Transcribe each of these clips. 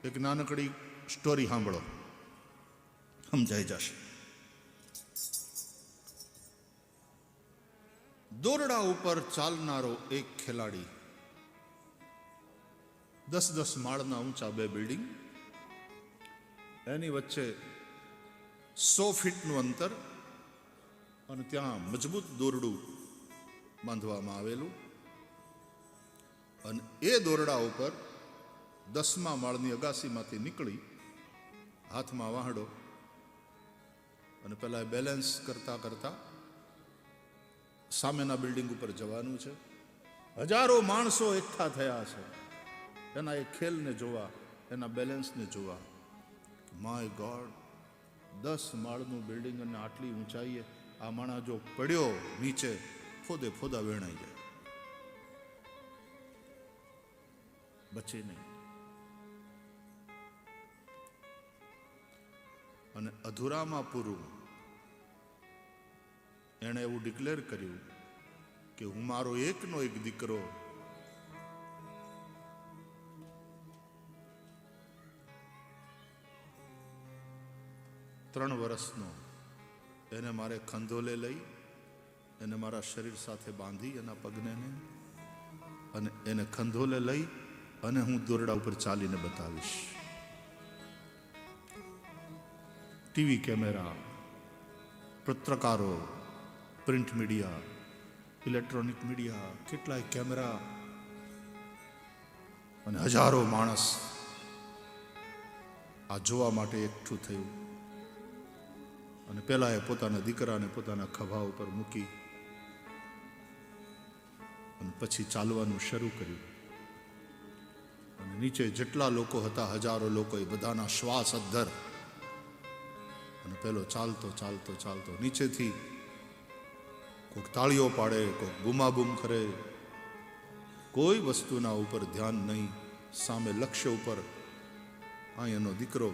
એક નાનકડી સ્ટોરી સાંભળો, સમજાઈ જશે. દોરડા ઉપર ચાલનારો એક ખેલાડી, 10-10 માળના ઊંચા 2 બિલ્ડિંગ, એની વચ્ચે 100 ફીટનું અંતર, અને ત્યાં મજબૂત દોરડું બાંધવામાં આવેલું, અને એ દોરડા ઉપર 10મા માળની અગાસીમાંથી નીકળી હાથમાં વાહડો, અને પેલા બેલેન્સ કરતા કરતા સામેના બિલ્ડિંગ ઉપર જવાનું છે. હજારો માણસો એકઠા થયા છે એના એ ખેલને જોવા, એના બેલેન્સને જોવા. માય ગોડ, 10 માળનું બિલ્ડિંગ અને આટલી ઊંચાઈએ આ માણસ જો પડ્યો નીચે, ફોદે ફોદા વેણાઈ જાય, બચે નહીં. અને અધૂરામાં પૂરું એણે એવું ડિક્લેર કર્યું કે હું મારો એકનો એક દીકરો ત્રણ વર્ષનો, એને મારે ખંધોલે લઈ, એને મારા શરીર સાથે બાંધી એના પગને, અને એને ખંધોલે લઈ અને હું દોરડા ઉપર ચાલીને બતાવીશ. ટીવી કેમેરા, પત્રકારો, પ્રિન્ટ મીડિયા, ઇલેક્ટ્રોનિક મીડિયા, કેટલાય કેમેરા અને હજારો માણસ આ જોવા માટે એકઠું થયું. અને પેલા એ પોતાના દીકરાને પોતાના ખભા ઉપર મૂકી અને પછી ચાલવાનું શરૂ કર્યું. અને નીચે જેટલા લોકો હતા, હજારો લોકો, એ બધાના શ્વાસ અદ્ધર. અને પેલો ચાલતો ચાલતો ચાલતો નીચેથી કોઈક તાળીઓ પાડે, કોઈક બૂમાબૂમ કરે, કોઈ વસ્તુના ઉપર ધ્યાન નહીં, સામે લક્ષ્ય ઉપર. આ એનો દીકરો,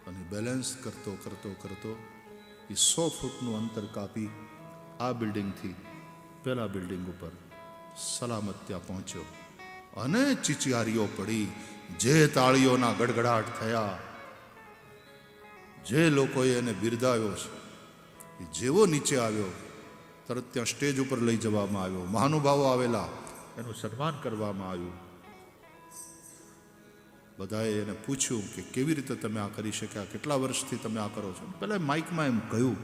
અને બેલેન્સ કરતો કરતો કરતો એ 100 ફૂટનું અંતર કાપી આ બિલ્ડિંગથી પેલા બિલ્ડિંગ ઉપર સલામત ત્યાં પહોંચ્યો. અને ચીચિયારીઓ પડી, જે તાળીઓના ગડગડાટ થયા, જે લોકોએ એને બિરદાવ્યો છે, એ જેવો નીચે આવ્યો તરત ત્યાં સ્ટેજ ઉપર લઈ જવામાં આવ્યો. મહાનુભાવો આવેલા, એનું સન્માન કરવામાં આવ્યું. બધાએ એને પૂછ્યું કે કેવી રીતે તમે આ કરી શક્યા, કેટલા વર્ષથી તમે આ કરો છો. પહેલા માઇકમાં એમ કહ્યું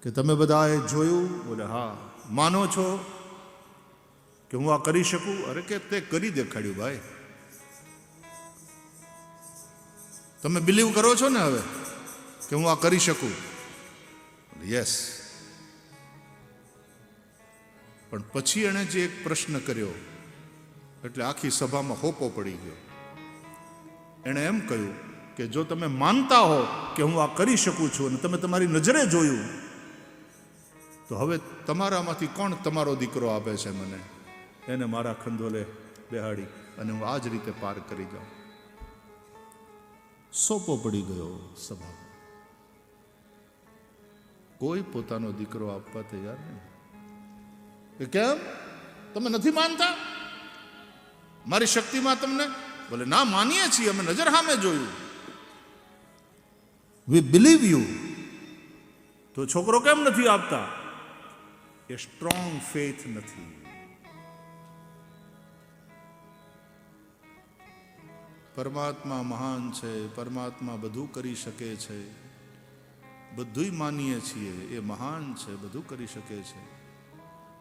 કે તમે બધાએ જોયું? બોલે હા. માનો છો કે હું આ કરી શકું? અરે કે તે કરી દેખાડ્યું ભાઈ. તમે બિલીવ કરો છો ને હવે કે હું આ કરી શકું? યસ. પણ પછી એણે જે એક પ્રશ્ન કર્યો એટલે આખી સભામાં હોપો પડી ગયો. એણે એમ કહ્યું કે જો તમે માનતા હો કે હું આ કરી શકું છું અને તમે તમારી નજરે જોયું, તો હવે તમારામાંથી કોણ તમારો દીકરો આપે છે મને? એને મારા ખંધોલે બેહાડી અને હું આ જ રીતે પાર કરી જાઉં. સોપો પડી ગયો સભામાં. કોઈ પોતાનો દીકરો આપવા તૈયાર નહીં. કે કેમ, તમે નથી માનતા મારી શક્તિમાં તમને? બોલે ના, માનીએ છીએ, અમે નજર સામે જોયું. વી બિલીવ યુ. તો છોકરો કેમ નથી આપતા? એ સ્ટ્રોંગ ફેથ નથી. પરમાત્મા મહાન છે, પરમાત્મા બધું કરી શકે છે, બધુંય માનીએ છીએ, એ મહાન છે, બધું કરી શકે છે,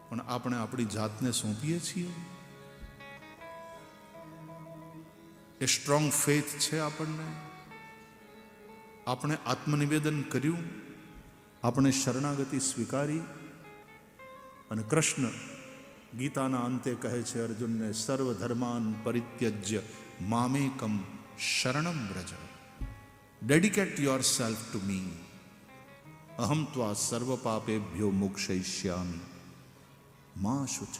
પણ આપણે આપણી જાતને સોંપીએ છીએ? એ સ્ટ્રોંગ ફેથ છે આપણને? આપણે આત્મનિવેદન કર્યું? આપણે શરણાગતિ સ્વીકારી? અને કૃષ્ણ ગીતાના અંતે કહે છે અર્જુનને, સર્વ ધર્માન પરિત્યજ્ય મામેકમ શરણમ વ્રજ. Dedicate yourself to me, અહમ ત્વા સર્વ પાપેભ્યો મોક્ષયિષ્યામિ મા શુચઃ.